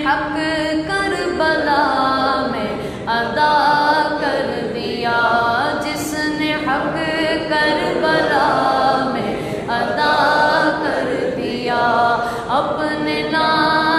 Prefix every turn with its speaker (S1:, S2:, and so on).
S1: حق کربلا میں ادا کر دیا، جس نے حق کربلا میں ادا کر دیا، اپنے نام